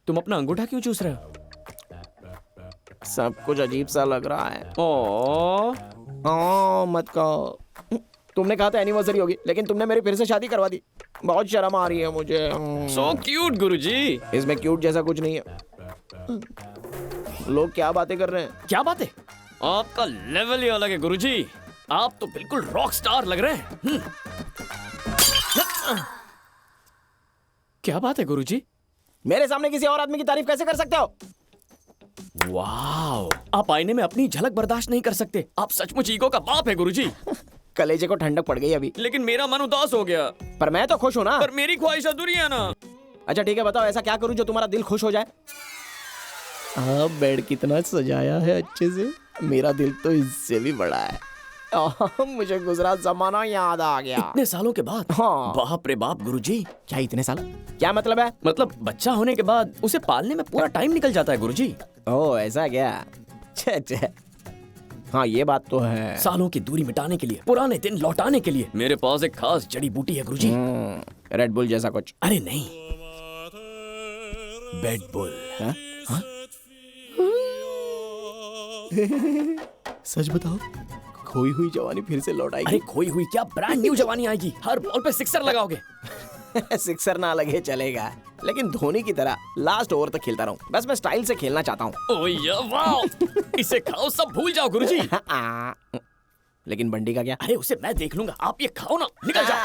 तुम अपना अंगूठा क्यों चूस रहे हो? सब कुछ अजीब सा लग रहा है। ओ, मत कहो। तुमने कहा था एनिवर्सरी होगी, लेकिन तुमने मेरी फिर से शादी करवा दी। बहुत शर्म आ रही है मुझे। सो क्यूट गुरुजी। इसमें क्यूट जैसा कुछ नहीं है। लोग क्या बातें कर रहे हैं? क्या बात है? आपका लेवल ही अलग है गुरुजी। आप तो बिल्कुल रॉक स्टार लग रहे हैं। क्या बात है गुरुजी? मेरे सामने किसी और आदमी की तारीफ कैसे कर सकते हो? वाओ, आप आईने में अपनी झलक बर्दाश्त नहीं कर सकते। आप सचमुच ईगो का बाप है गुरुजी। कलेजे को ठंडक पड़ गई अभी। लेकिन मेरा मन उदास हो गया। पर मैं तो खुश हूँ ना। पर मेरी ख्वाहिश अधूरी है ना। अच्छा ठीक है, बताओ ऐसा क्या करूँ जो तुम्हारा दिल खुश हो जाए? बेड कितना सजाया है अच्छे से। मेरा दिल तो इससे भी बड़ा है। मुझे गुजरात जमाना याद आ गया। इतने सालों के बाद? हाँ। बाप रे बाप गुरुजी। क्या इतने साल? क्या मतलब है? मतलब बच्चा होने के बाद उसे पालने में पूरा टाइम निकल जाता है गुरुजी। ओह ऐसा क्या? छे। हाँ ये बात तो है। सालों की दूरी मिटाने के लिए, पुराने दिन लौटाने के लिए मेरे पास एक खास जड़ी बूटी है गुरुजी। रेड बुल जैसा कुछ? अरे नहीं, बेड बुल। हाँ? सच बताओ, खोई हुई जवानी फिर से लौट आएगी? अरे खोई हुई क्या, ब्रांड न्यू जवानी आएगी। हर बॉल पे सिक्सर लगाओगे। सिक्सर ना लगे चलेगा, लेकिन धोनी की तरह लास्ट ओवर तक खेलता रहूं। बस मैं स्टाइल से खेलना चाहता हूँ। ओह या वाओ, इसे खाओ, सब भूल जाओ गुरुजी। लेकिन बंडी का क्या? अरे उसे मैं देख लूंगा, आप ये खाओ ना, निकल जाओ।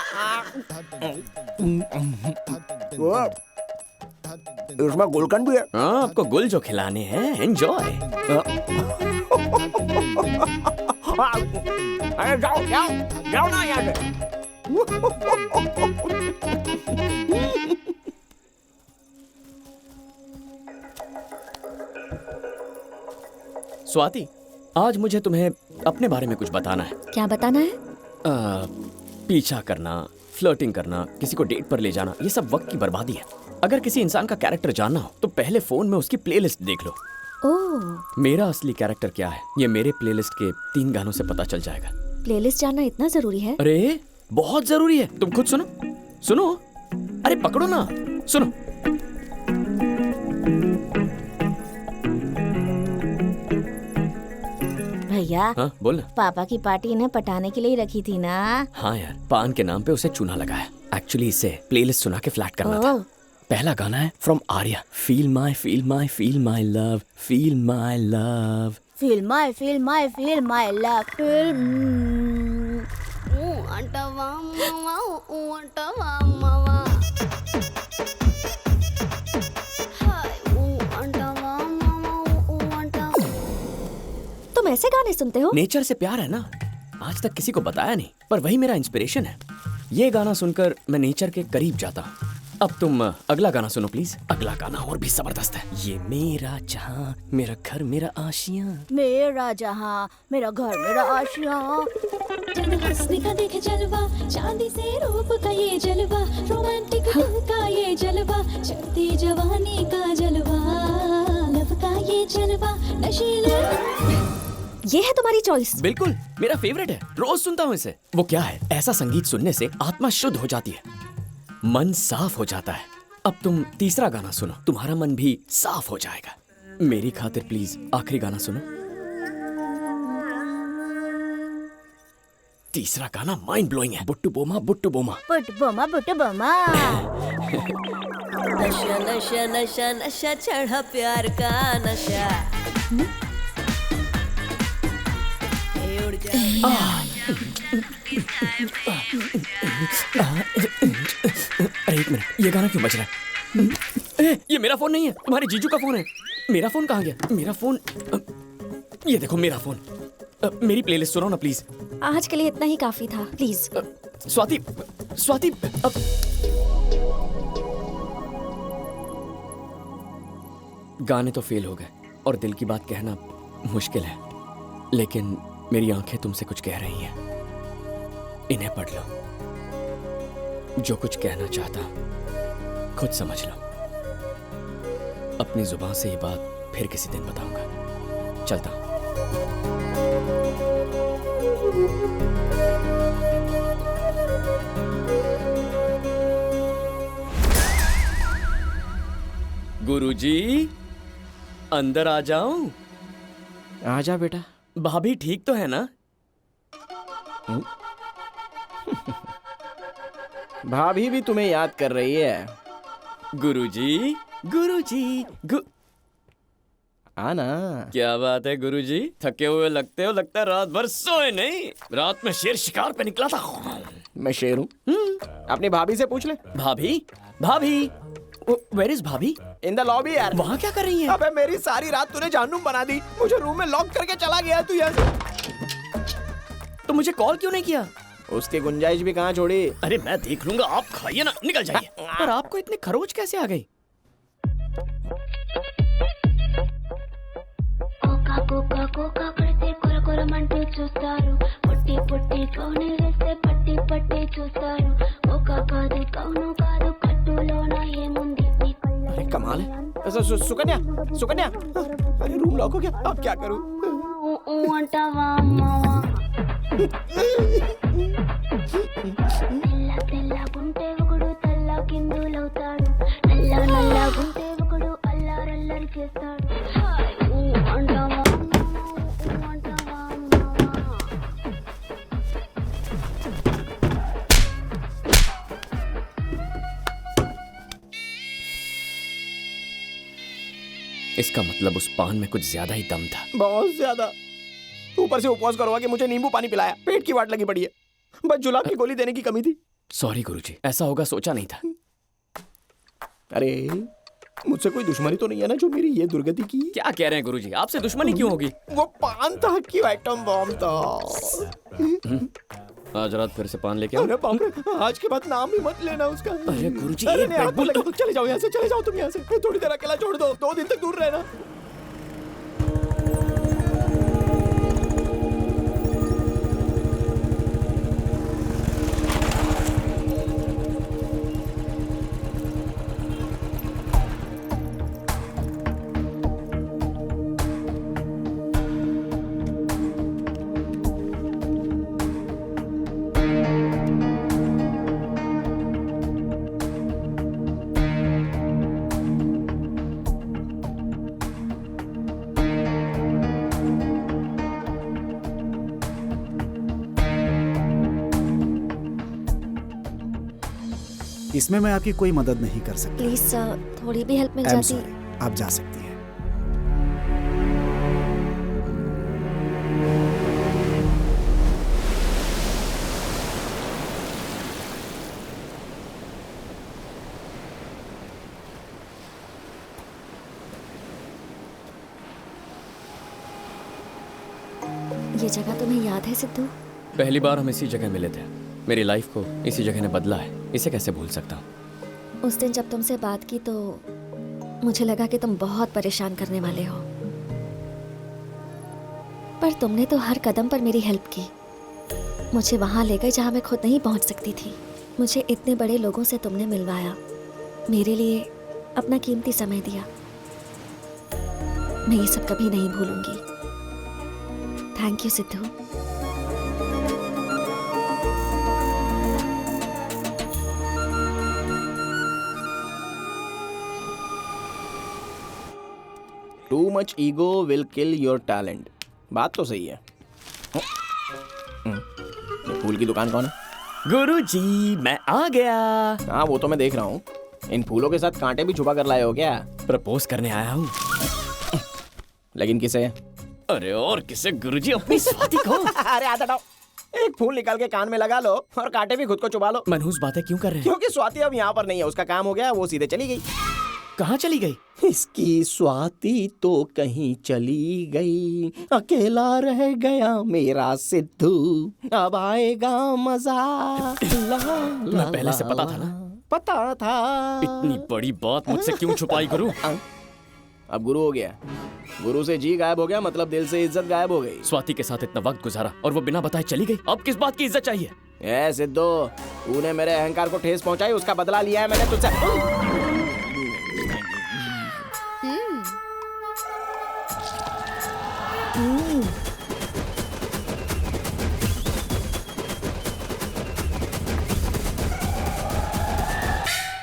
उसमें गुलकंद भी है। हाँ, आपको गुल जो खिलाने हैं, एंजॉय। अरे जाओ ना यहाँ से। स्वाति, आज मुझे तुम्हें अपने बारे में कुछ बताना है। क्या बताना है? पीछा करना, फ्लर्टिंग करना, किसी को डेट पर ले जाना, ये सब वक्त की बर्बादी है। अगर किसी इंसान का कैरेक्टर जानना हो तो पहले फोन में उसकी प्लेलिस्ट देख लो। ओह, मेरा असली कैरेक्टर क्या है ये मेरे प्लेलिस्ट के 3 गानों से पता चल जाएगा। प्लेलिस्ट जानना इतना जरूरी है? अरे बहुत जरूरी है, तुम खुद सुनो। अरे पकड़ो ना, सुनो। भैया, हाँ बोल ना। पापा की पार्टी इन्हें पटाने के लिए रखी थी ना? हाँ यार, पान के नाम पे उसे चूना लगाया। एक्चुअली इसे प्लेलिस्ट सुना के फ्लैट करना था। पहला गाना है from Arya, feel my love, feel my love, feel my love, तुम ऐसे गाने सुनते हो? नेचर से प्यार है ना, आज तक किसी को बताया नहीं, पर वही मेरा इंस्पिरेशन है। ये गाना सुनकर मैं नेचर के करीब जाता हूँ। अब तुम अगला गाना सुनो प्लीज। अगला गाना और भी जबरदस्त है। ये मेरा जहां, मेरा घर, मेरा आशियां। मेरा जहां, मेरा घर, मेरा आशियां। हंसने का देखे जलवा, चांदी से रूप का ये जलवा, रोमांटिक दिल का ये जलवा, चढ़ती जवानी का जलवा, लव का ये जलवा, नशीला। ये है तुम्हारी चॉइस? बिल्कुल, मेरा फेवरेट है, रोज सुनता हूँ इसे। वो क्या है, ऐसा संगीत सुनने से आत्मा शुद्ध हो जाती है, मन साफ हो जाता है। अब तुम तीसरा गाना सुनो, तुम्हारा मन भी साफ हो जाएगा। मेरी खातिर प्लीज आखिरी गाना सुनो। तीसरा गाना माइंड ब्लोइंग है, बुट्टू बोमा बुट्टू बोमा। बुट्टू बोमा बुट्टू बोमा। नशा नशा नशा नशा चढ़ा प्यार का नशा। उड़ जा। अरे एक मिनट, ये गाना क्यों बज रहा है? ये मेरा फोन नहीं है, तुम्हारे जीजू का फोन है। मेरा फोन कहाँ गया? मेरा फोन, ये देखो मेरा फोन। मेरी प्लेलिस्ट सुनो ना प्लीज। आज के लिए इतना ही काफी था, प्लीज। स्वाति अब गाने तो फेल हो गए और दिल की बात कहना मुश्किल है, लेकिन मेरी आंखें तुमसे कुछ कह रही हैं। इन्हें पढ़ लो। जो कुछ कहना चाहता खुद समझ लो। अपनी जुबान से ये बात फिर किसी दिन बताऊंगा। चलता हूं। गुरुजी, अंदर आ जाऊं? आजा बेटा। भाभी ठीक तो है ना? भाभी भी तुम्हें याद कर रही है। गुरुजी, गुरुजी, आना। क्या बात है गुरुजी, थके हुए लगते हो। लगता है रात भर सोए नहीं। रात में शेर शिकार पे निकला था। मैं शेर हूँ। अपनी भाभी से पूछ ले। भाभी, भाभी, वेयर इज भाभी? इन द लॉबी यार। वहाँ क्या कर रही है? अबे मेरी सारी रात तूने जानूम बना दी। मुझे रूम में लॉक करके चला गया तू यहाँ से। तो मुझे कॉल क्यों नहीं किया? उसकी गुंजाइश भी कहाँ छोड़ी। अरे मैं देख लूंगा, आप खाइए ना, निकल जाइए। पर आपको इतने खरोच कैसे आ गई? కోకా కోకా కొడితే కొర కొరమంటూ చూస్తారు పొట్టి పొట్టి కౌని వేస్తే పట్టి పట్టి చూస్తారు కోకా కాదు కౌను కాదు కట్టులోన ఏముంది నీ अरे कमाल है। सुकन्या, सुकन्या, अरे रूम लॉक हो गया, अब क्या करूं? కళ్ళు అంటావా అమ్మావా తెల్ల తెల్లగుంటే ఒకడు తెల్ల కిందులవుతాడు నల్ల నల్లగుంటే ఒకడు అల్లారల్లరి చేస్తాడు అంటావా इसका मतलब उस पान में कुछ ज्यादा ही दम था। बहुत ज्यादा। ऊपर से उपवास करवा के मुझे नींबू पानी पिलाया। पेट की वाट लगी पड़ी है। बस जुलाब की गोली देने की कमी थी। सॉरी गुरुजी, ऐसा होगा सोचा नहीं था। अरे मुझसे कोई दुश्मनी तो नहीं है ना जो मेरी ये दुर्गति की? क्या कह रहे हैं गुरुजी, आपसे दुश्मनी क्यों होगी? वो पान था कि आइटम बॉम्ब था। आज रात फिर से पान लेके आओ। अरे बाप रे, आज के बाद नाम ही मत लेना उसका। अरे गुरुजी, अरे एक नहीं, पेग आपको लगे तो चले जाओ यहाँ से, चले जाओ तुम यहाँ से। थोड़ी देर अकेला छोड़ दो, 2 दिन तक दूर रहना। इसमें मैं आपकी कोई मदद नहीं कर सकता। प्लीज सर, थोड़ी भी हेल्प मिल आई एम जाती। सॉरी, आप जा सकती हैं। ये जगह तुम्हें याद है सिद्धू? पहली बार हम इसी जगह मिले थे। मेरी लाइफ को इसी जगह ने बदला है, इसे कैसे भूल सकता हूँ। उस दिन जब तुमसे बात की तो मुझे लगा कि तुम बहुत परेशान करने वाले हो, पर तुमने तो हर कदम पर मेरी हेल्प की। मुझे वहाँ ले गए जहाँ मैं खुद नहीं पहुँच सकती थी। मुझे इतने बड़े लोगों से तुमने मिलवाया, मेरे लिए अपना कीमती समय दिया। मैं ये सब कभी नहीं भूलूंगी। Thank you Sidhu. Too much ego will kill your talent. बात तो सही है। ये फूल की दुकान कौन है? गुरुजी, मैं आ गया। हाँ वो तो मैं देख रहा हूँ। इन फूलों के साथ कांटे भी छुपा कर लाए हो क्या? प्रपोज करने आया हूँ। लेकिन किसे? अरे और किसे गुरुजी, अपनी स्वाति को। अरे आता हटाओ। एक फूल निकाल के कान में लगा लो और कांटे भी खुद को चुबा लो। मनहूस बातें क्यों कर रहे हैं? क्योंकि स्वाति अब यहाँ पर नहीं है, उसका काम हो गया, वो सीधे चली गई। कहाँ चली गई? इसकी स्वाति तो कहीं चली गई, अकेला रह गया मेरा सिद्धू, अब आएगा मजा। मैं पहले से पता था ना। पता था। इतनी बड़ी बात मुझसे क्यों छुपाई गुरु? अब गुरु हो गया। गुरु से जी गायब हो गया, मतलब दिल से इज्जत गायब हो गई। स्वाति के साथ इतना वक्त गुजारा और वो बिना बताए चली गई। अब किस बात की इज्जत चाहिए? ए सिद्धू, तूने मेरे अहंकार को ठेस पहुंचाई, उसका बदला लिया है मैंने तुझसे।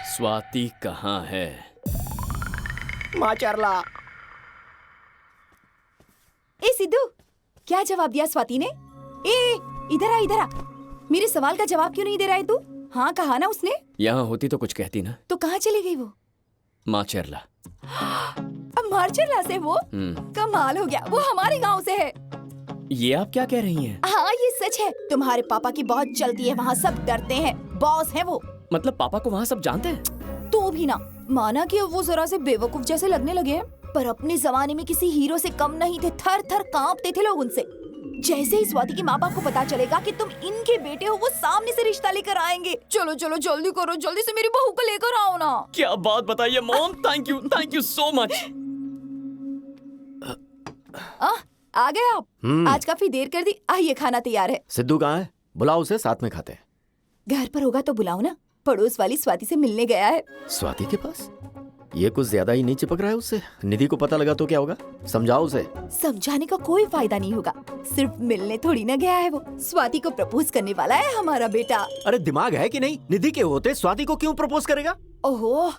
स्वाति कहाँ है? माशाल्लाह। ए सिद्धू, क्या जवाब दिया स्वाति ने? ए इधर आ, इधर आ। मेरे सवाल का जवाब क्यों नहीं दे रहा है तू? हाँ कहा ना उसने। यहाँ होती तो कुछ कहती ना। तो कहाँ चली गई वो? माचेरला। अब मार्चेला से वो? कमाल हो गया, वो हमारे गांव से है। ये आप क्या कह रही हैं? हाँ ये सच है। तुम्हारे पापा की बहुत चलती है वहाँ, सब डरते हैं, बॉस है वो। मतलब पापा को वहाँ सब जानते हैं? तो भी ना, माना कि वो जरा से बेवकूफ जैसे लगने लगे हैं, पर अपने जमाने में किसी हीरो से कम नहीं थे। थर थर कांपते थे लोग उनसे। जैसे ही स्वाति के माँ बाप को पता चलेगा कि तुम इनके बेटे हो, वो सामने से रिश्ता लेकर आएंगे। चलो चलो जल्दी करो, जल्दी से मेरी बहू को लेकर आओ ना। क्या बात बताइए mom, thank you so much. आ गए आप? आज काफी देर कर दी। आइए खाना तैयार है। सिद्धू कहाँ है? बुलाओ उसे, साथ में खाते हैं। घर पर होगा तो बुलाओ ना। पड़ोस वाली स्वाति से मिलने गया है। स्वाति के पास? ये कुछ ज्यादा ही नहीं चिपक रहा है उससे। निधि को पता लगा तो क्या होगा? समझाओ उसे। समझाने का कोई फायदा नहीं होगा, सिर्फ मिलने थोड़ी ना गया है वो। स्वाति को प्रपोज करने वाला है हमारा बेटा। अरे दिमाग है कि नहीं? निधि के होते स्वाति को क्यों प्रपोज करेगा? ओहो,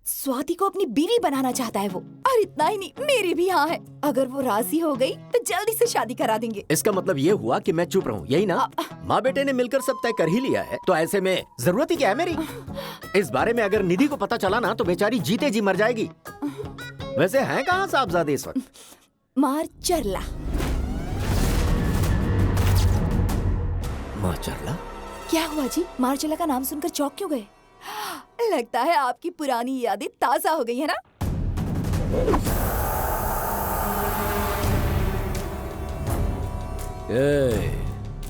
स्वाति को अपनी बीवी बनाना चाहता है वो। और इतना ही नहीं, मेरी भी हाँ है। अगर वो राजी हो गई तो जल्दी से शादी करा देंगे। इसका मतलब ये हुआ कि मैं चुप रहूं, यही ना? माँ बेटे ने मिलकर सब तय कर ही लिया है, तो ऐसे में जरूरत ही क्या है मेरी? इस बारे में अगर निधि को पता चला ना तो बेचारी जीते जी मर जाएगी। वैसे हैं कहाँ साहबजादे इस वक्त? मार्चरला। मार्चरला? क्या हुआ जी? मार्चरला का नाम सुनकर चौंक क्यों गए? लगता है आपकी पुरानी यादें ताजा हो गई है ना?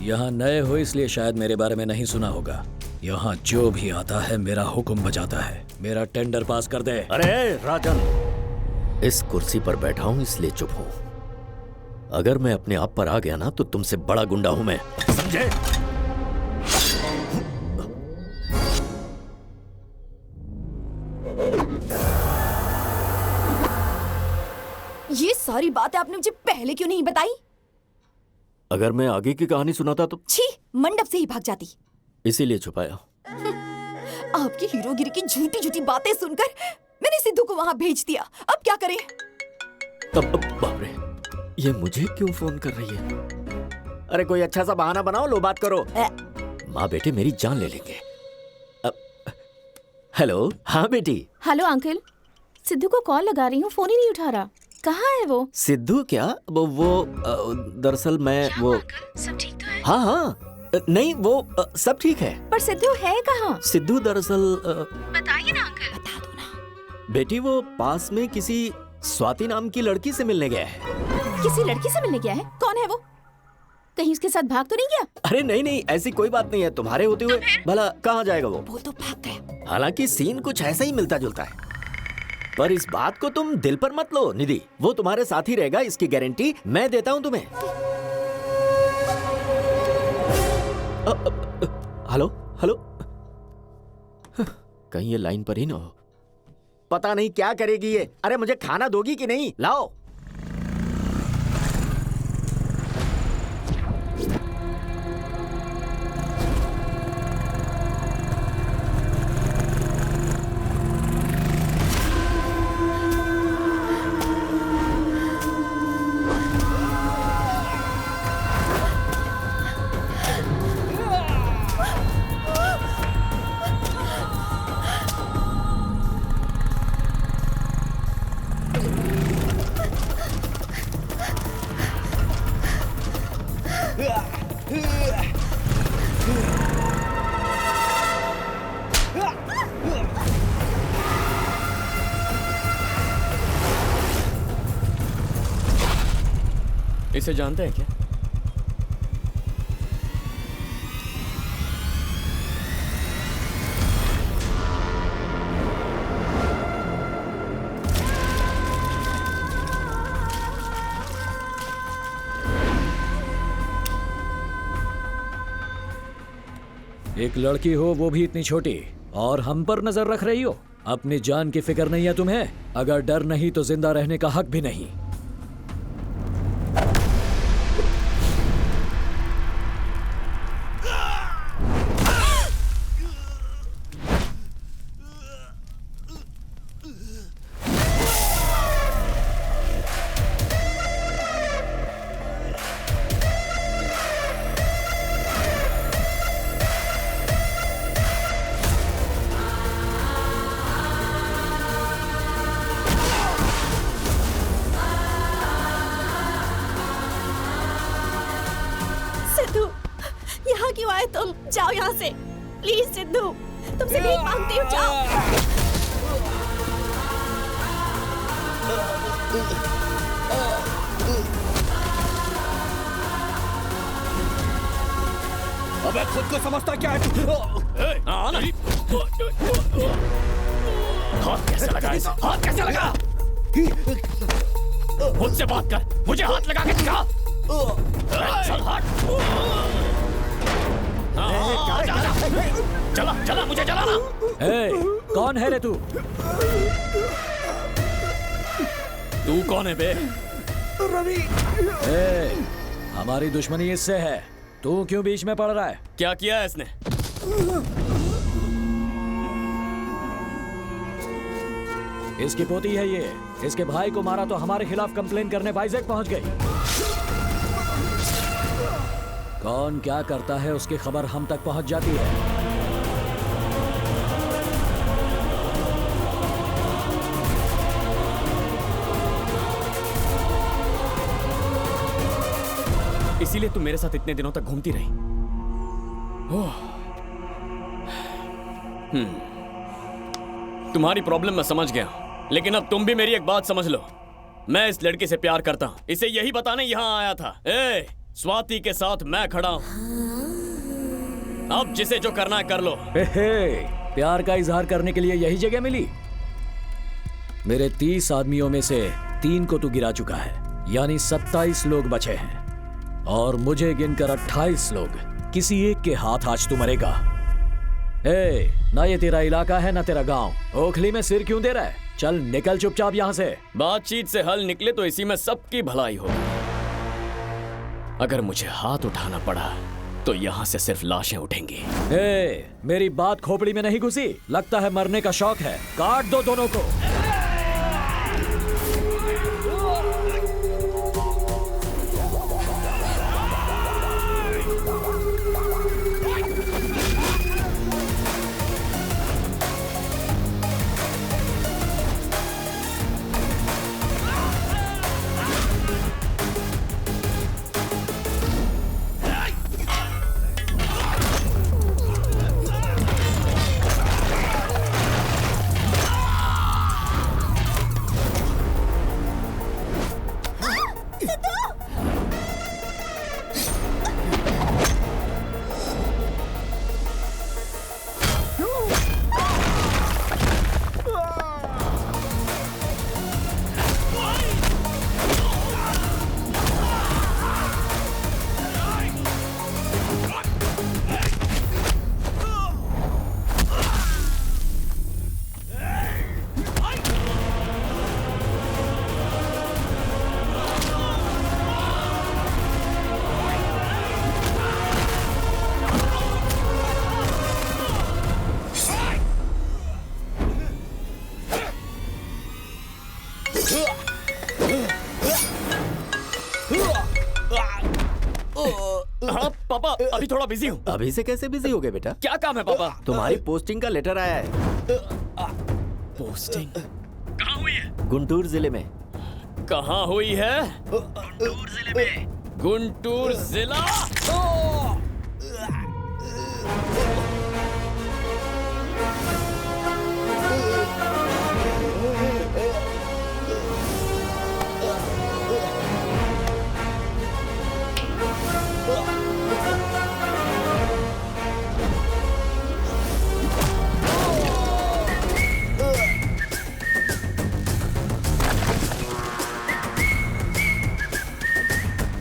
यहाँ नए हो इसलिए शायद मेरे बारे में नहीं सुना होगा। यहाँ जो भी आता है मेरा हुक्म बजाता है। मेरा टेंडर पास कर दे। अरे राजन, इस कुर्सी पर बैठा हूँ इसलिए चुप हूँ। अगर मैं अपने आप पर आ गया ना तो तुमसे बड़ा गुंडा हूँ मैं, समझे? ये सारी बातें आपने मुझे पहले क्यों नहीं बताई? अगर मैं आगे की कहानी सुनाता तो? छी, मंडप से ही भाग जाती। इसीलिए छुपाया। आपकी हीरोगिरी की झूठी झूठी बातें सुनकर मैंने सिद्धू को वहाँ भेज दिया। अब क्या करें? तब बाप रे, ये मुझे क्यों फोन कर रही है? अरे कोई अच्छा सा बहाना बनाओ, लो बात करो। माँ बेटे मेरी जान ले लेंगे। हेलो। हाँ बेटी। हेलो अंकल, सिद्धू को कॉल लगा रही हूँ, फोन ही नहीं उठा रहा। कहाँ है वो? सिद्धू क्या? वो दरअसल मैं वो। सब ठीक तो है? हाँ हाँ, नहीं वो सब ठीक है। पर सिद्धू है कहाँ? सिद्धू दरअसल बताइए ना अंकल। बता दो ना। बेटी वो पास में किसी स्वाति नाम की लड़की से मिलने गया है। किसी लड़की से मिलने गया है? कौन है वो? कहीं उसके साथ भाग तो नहीं गया? अरे नहीं नहीं, ऐसी कोई बात नहीं है। तुम्हारे होते हुए भला कहाँ जाएगा वो? वो तो भाग गया। हालांकि सीन कुछ ऐसा ही मिलता जुलता है, पर इस बात को तुम दिल पर मत लो निधि। वो तुम्हारे साथ ही रहेगा, इसकी गारंटी मैं देता हूं तुम्हें। Hello hello. कहीं ये लाइन पर ही ना हो। पता नहीं क्या करेगी ये। अरे मुझे खाना दोगी कि नहीं? लाओ। इसे जानते हैं क्या? एक लड़की हो, वो भी इतनी छोटी, और हम पर नजर रख रही हो। अपनी जान की फिक्र नहीं है तुम्हें? अगर डर नहीं तो जिंदा रहने का हक भी नहीं। तुम जाओ यहाँ से प्लीज सिद्धू, तुमसे भीख मांगती हूँ, जाओ। अबे खुद को समझता क्या है तू? आना। हाथ कैसे लगा इसे? हाथ कैसे लगा? मुझसे बात कर, मुझे हाथ लगा के दिखा। चल हट। चला चला, मुझे चलाना। कौन है रे तू? तू कौन है बे? रवि। हमारी दुश्मनी इससे है, तू क्यों बीच में पड़ रहा है? क्या किया है इसने? इसकी पोती है ये, इसके भाई को मारा तो हमारे खिलाफ कंप्लेन करने वाइजैक पहुंच गई। कौन क्या करता है उसकी खबर हम तक पहुंच जाती है। इसीलिए तुम मेरे साथ इतने दिनों तक घूमती रही। तुम्हारी प्रॉब्लम मैं समझ गया, लेकिन अब तुम भी मेरी एक बात समझ लो। मैं इस लड़के से प्यार करता हूं, इसे यही बताने यहां आया था। स्वाति के साथ मैं खड़ा हूं, अब जिसे जो करना है कर लो। प्यार का इजहार करने के लिए यही जगह मिली? मेरे 30 आदमियों में से 3 को तू गिरा चुका है, यानी 27 लोग बचे हैं, और मुझे गिनकर 28 लोग। किसी एक के हाथ आज तू मरेगा। ना ये तेरा इलाका है ना तेरा गांव। ओखली में सिर क्यों दे रहा है? चल निकल चुपचाप यहाँ से। बातचीत से हल निकले तो इसी में सबकी भलाई होगी। अगर मुझे हाथ उठाना पड़ा तो यहाँ से सिर्फ लाशें उठेंगी। मेरी बात खोपड़ी में नहीं घुसी? लगता है मरने का शौक है, काट दो दोनों को। हाँ पापा, अभी थोड़ा बिजी हूँ। अभी से कैसे बिजी हो गए बेटा? क्या काम है पापा? तुम्हारी पोस्टिंग का लेटर आया है। पोस्टिंग कहाँ हुई है? गुंटूर जिले में। कहाँ हुई है? गुंटूर जिले में। गुंटूर जिला?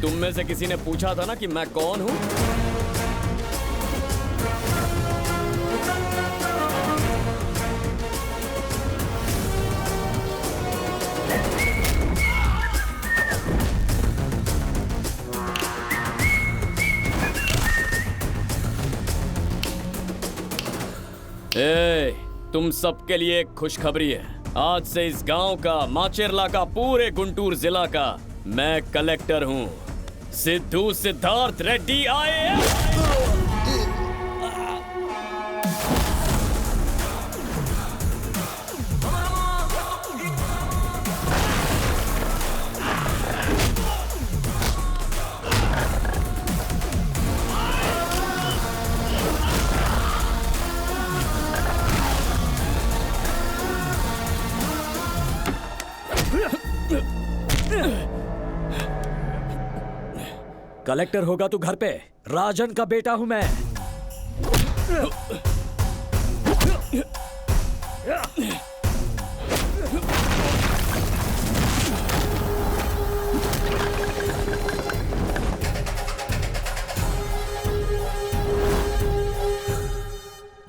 तुम में से किसी ने पूछा था ना कि मैं कौन हूं? तुम सबके लिए एक खुशखबरी है। आज से इस गांव का, माचेरला का, पूरे गुंटूर जिला का मैं कलेक्टर हूं। सिद्धू सिद्धार्थ रेड्डी आए हैं। कलेक्टर होगा तू घर पे, राजन का बेटा हूं मैं।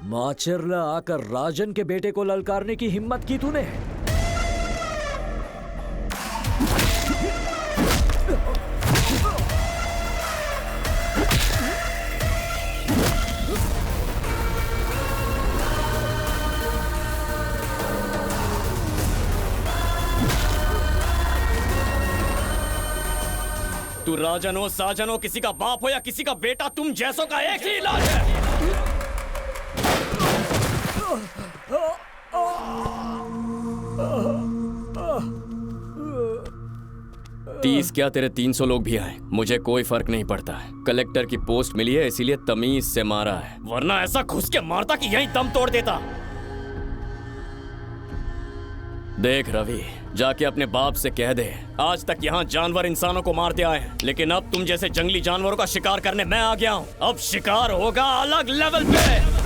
माचरला आकर राजन के बेटे को ललकारने की हिम्मत की तूने। तू राजन हो, साजन हो, किसी का बाप हो या किसी का बेटा, तुम जैसों का एक ही इलाज है। 30 क्या तेरे 300 लोग भी आए, मुझे कोई फर्क नहीं पड़ता। कलेक्टर की पोस्ट मिली है इसीलिए तमीज से मारा है, वरना ऐसा घुस के मारता कि यहीं दम तोड़ देता। देख रवि, जाके अपने बाप से कह दे, आज तक यहाँ जानवर इंसानों को मारते आए हैं, लेकिन अब तुम जैसे जंगली जानवरों का शिकार करने मैं आ गया हूँ। अब शिकार होगा अलग लेवल पे।